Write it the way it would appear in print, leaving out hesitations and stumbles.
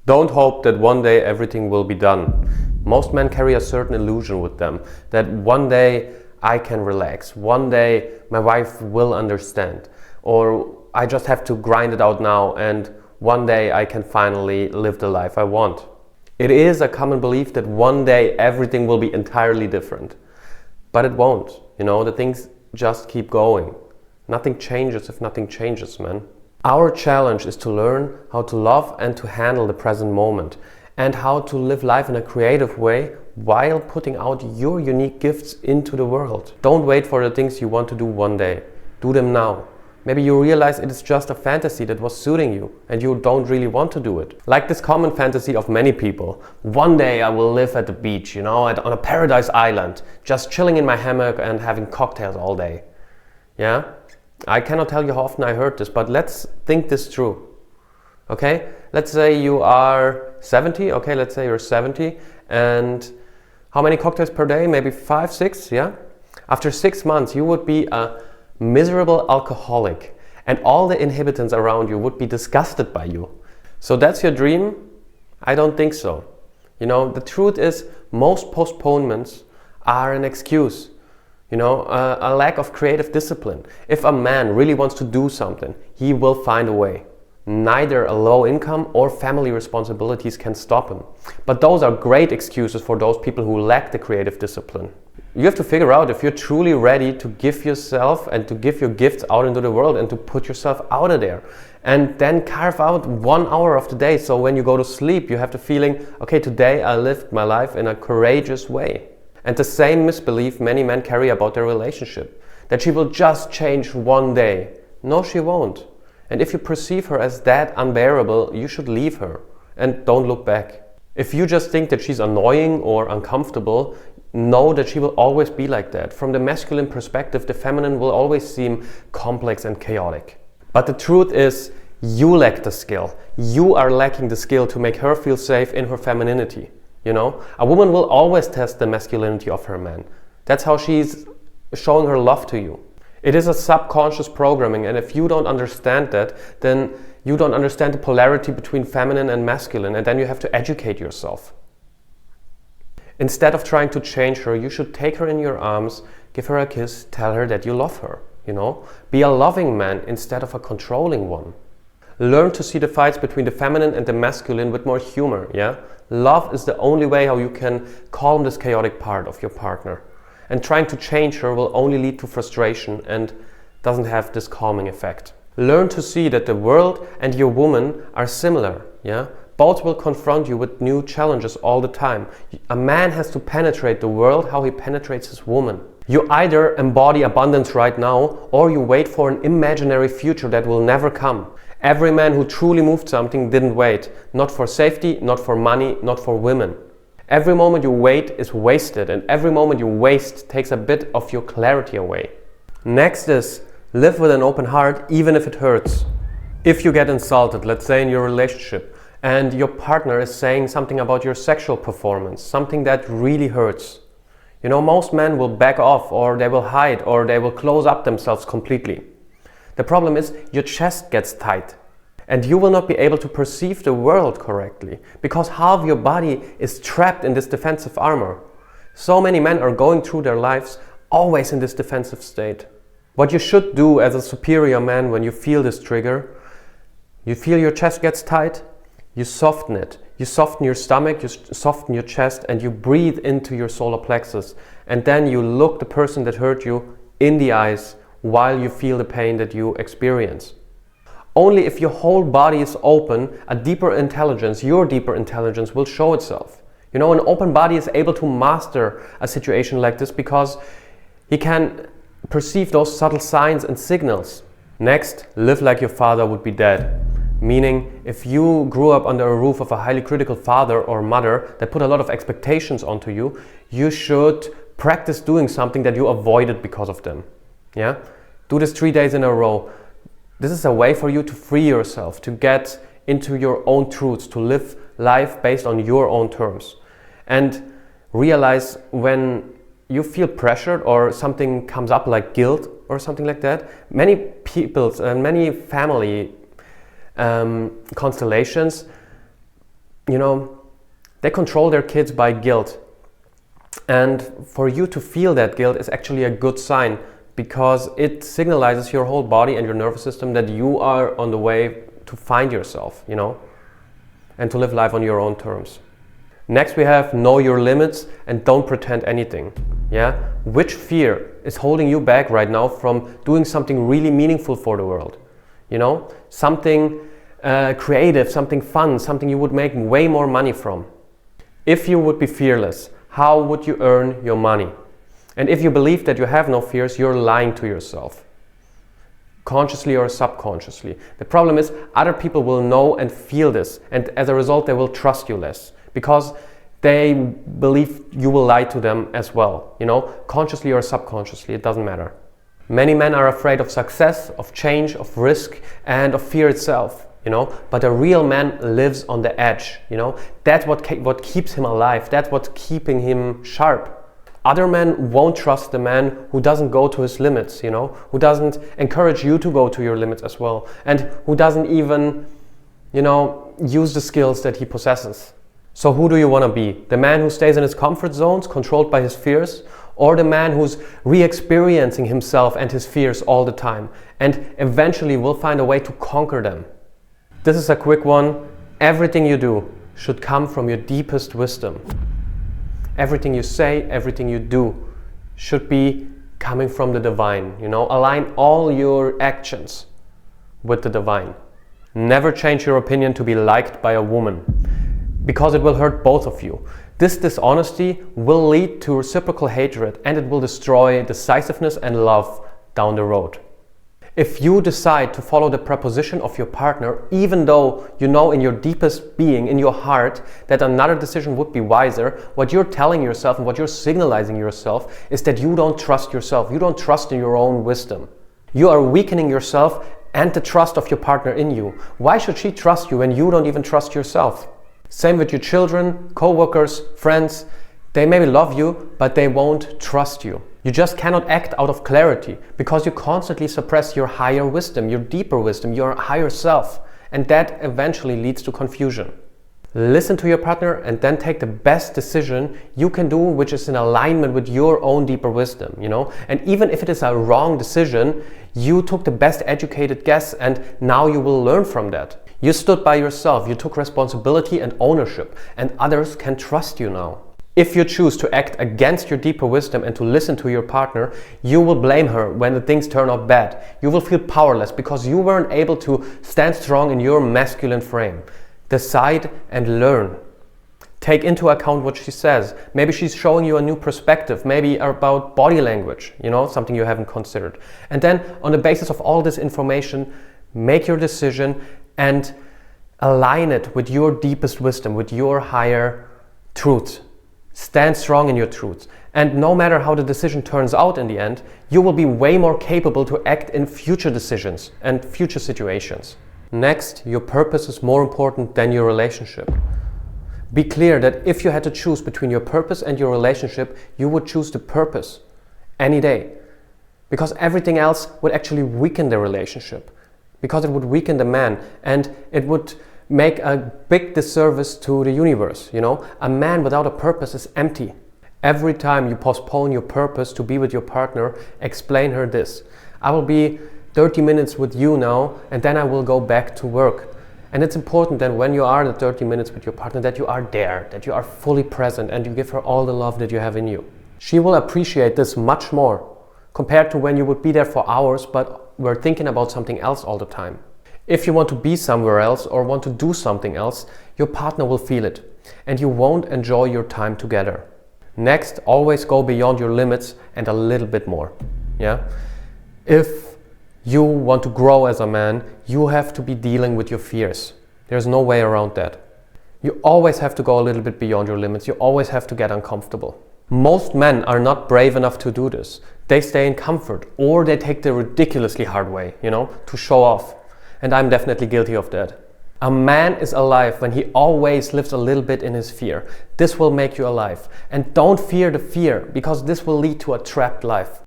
Don't hope that one day everything will be done. Most men carry a certain illusion with them, that one day I can relax, one day my wife will understand, or I just have to grind it out now and one day I can finally live the life I want. It is a common belief that one day everything will be entirely different. But it won't, the things just keep going. Nothing changes if nothing changes, man. Our challenge is to learn how to love and to handle the present moment and how to live life in a creative way while putting out your unique gifts into the world. Don't wait for the things you want to do one day. Do them now. Maybe you realize it is just a fantasy that was suiting you and you don't really want to do it. Like this common fantasy of many people. One day I will live at the beach, on a paradise island, just chilling in my hammock and having cocktails all day. Yeah? I cannot tell you how often I heard this, but let's think this through. Okay? Let's say you are 70. Okay, let's say you're 70. And how many cocktails per day? Maybe 5, 6, yeah? After 6 months, you would be a miserable alcoholic and all the inhabitants around you would be disgusted by you. So that's your dream? I don't think so. The truth is most postponements are an excuse. A lack of creative discipline. If a man really wants to do something, he will find a way. Neither a low income or family responsibilities can stop him. But those are great excuses for those people who lack the creative discipline. You have to figure out if you're truly ready to give yourself and to give your gifts out into the world and to put yourself out of there. And then carve out 1 hour of the day. So when you go to sleep, you have the feeling, okay, today I lived my life in a courageous way. And the same misbelief many men carry about their relationship. That she will just change one day. No, she won't. And if you perceive her as that unbearable, you should leave her. And don't look back. If you just think that she's annoying or uncomfortable, know that she will always be like that. From the masculine perspective, the feminine will always seem complex and chaotic. But the truth is, you lack the skill. You are lacking the skill to make her feel safe in her femininity. A woman will always test the masculinity of her man. That's how she's showing her love to you. It is a subconscious programming, and if you don't understand that, then you don't understand the polarity between feminine and masculine, and then you have to educate yourself. Instead of trying to change her, you should take her in your arms, give her a kiss, tell her that you love her, Be a loving man instead of a controlling one. Learn to see the fights between the feminine and the masculine with more humor, yeah? Love is the only way how you can calm this chaotic part of your partner. And trying to change her will only lead to frustration and doesn't have this calming effect. Learn to see that the world and your woman are similar, yeah? Both will confront you with new challenges all the time. A man has to penetrate the world how he penetrates his woman. You either embody abundance right now or you wait for an imaginary future that will never come. Every man who truly moved something didn't wait. Not for safety, not for money, not for women. Every moment you wait is wasted, and every moment you waste takes a bit of your clarity away. Next is live with an open heart even if it hurts. If you get insulted, let's say in your relationship, and your partner is saying something about your sexual performance, something that really hurts. Most men will back off, or they will hide, or they will close up themselves completely. The problem is your chest gets tight and you will not be able to perceive the world correctly because half your body is trapped in this defensive armor. So many men are going through their lives always in this defensive state. What you should do as a superior man when you feel this trigger, you feel your chest gets tight, you soften it. You soften your stomach, you soften your chest, and you breathe into your solar plexus. And then you look the person that hurt you in the eyes while you feel the pain that you experience. Only if your whole body is open, a deeper intelligence, your deeper intelligence will show itself. An open body is able to master a situation like this because he can perceive those subtle signs and signals. Next, live like your father would be dead. Meaning, if you grew up under a roof of a highly critical father or mother that put a lot of expectations onto you, you should practice doing something that you avoided because of them. Yeah? Do this 3 days in a row. This is a way for you to free yourself, to get into your own truths, to live life based on your own terms. And realize when you feel pressured or something comes up like guilt or something like that, many people's and many family constellations, they control their kids by guilt. And for you to feel that guilt is actually a good sign, because it signalizes your whole body and your nervous system that you are on the way to find yourself, and to live life on your own terms. Next we have know your limits and don't pretend anything. Yeah? Which fear is holding you back right now from doing something really meaningful for the world? Something creative, something fun, something you would make way more money from. If you would be fearless, how would you earn your money? And if you believe that you have no fears, you're lying to yourself, consciously or subconsciously. The problem is other people will know and feel this, and as a result they will trust you less, because they believe you will lie to them as well, consciously or subconsciously, it doesn't matter. Many men are afraid of success, of change, of risk, and of fear itself, but a real man lives on the edge, That's what keeps him alive, that's what's keeping him sharp. Other men won't trust the man who doesn't go to his limits, who doesn't encourage you to go to your limits as well, and who doesn't even, use the skills that he possesses. So who do you want to be? The man who stays in his comfort zones, controlled by his fears, or the man who's re-experiencing himself and his fears all the time, and eventually will find a way to conquer them? This is a quick one. Everything you do should come from your deepest wisdom. Everything you say, everything you do should be coming from the divine, Align all your actions with the divine. Never change your opinion to be liked by a woman, because it will hurt both of you. This dishonesty will lead to reciprocal hatred, and it will destroy decisiveness and love down the road. If you decide to follow the proposition of your partner, even though you know in your deepest being, in your heart, that another decision would be wiser, what you're telling yourself and what you're signalizing yourself is that you don't trust yourself. You don't trust in your own wisdom. You are weakening yourself and the trust of your partner in you. Why should she trust you when you don't even trust yourself? Same with your children, co-workers, friends. They maybe love you, but they won't trust you. You just cannot act out of clarity, because you constantly suppress your higher wisdom, your deeper wisdom, your higher self, and that eventually leads to confusion. Listen to your partner and then take the best decision you can do, which is in alignment with your own deeper wisdom, And even if it is a wrong decision, you took the best educated guess, and now you will learn from that. You stood by yourself, you took responsibility and ownership, and others can trust you now. If you choose to act against your deeper wisdom and to listen to your partner, you will blame her when the things turn out bad. You will feel powerless because you weren't able to stand strong in your masculine frame. Decide and learn. Take into account what she says. Maybe she's showing you a new perspective, maybe about body language, something you haven't considered. And then on the basis of all this information, make your decision and align it with your deepest wisdom, with your higher truth. Stand strong in your truth. And no matter how the decision turns out in the end, you will be way more capable to act in future decisions and future situations. Next, your purpose is more important than your relationship. Be clear that if you had to choose between your purpose and your relationship, you would choose the purpose any day. Because everything else would actually weaken the relationship. Because it would weaken the man, and it would make a big disservice to the universe, A man without a purpose is empty. Every time you postpone your purpose to be with your partner, explain her this. I will be 30 minutes with you now, and then I will go back to work. And it's important that when you are the 30 minutes with your partner, that you are there, that you are fully present, and you give her all the love that you have in you. She will appreciate this much more compared to when you would be there for hours, but were thinking about something else all the time. If you want to be somewhere else or want to do something else, your partner will feel it, and you won't enjoy your time together. Next, always go beyond your limits and a little bit more. If you want to grow as a man, you have to be dealing with your fears. There's no way around that. You always have to go a little bit beyond your limits. You always have to get uncomfortable. Most men are not brave enough to do this. They stay in comfort, or they take the ridiculously hard way, to show off. And I'm definitely guilty of that. A man is alive when he always lives a little bit in his fear. This will make you alive. And don't fear the fear, because this will lead to a trapped life.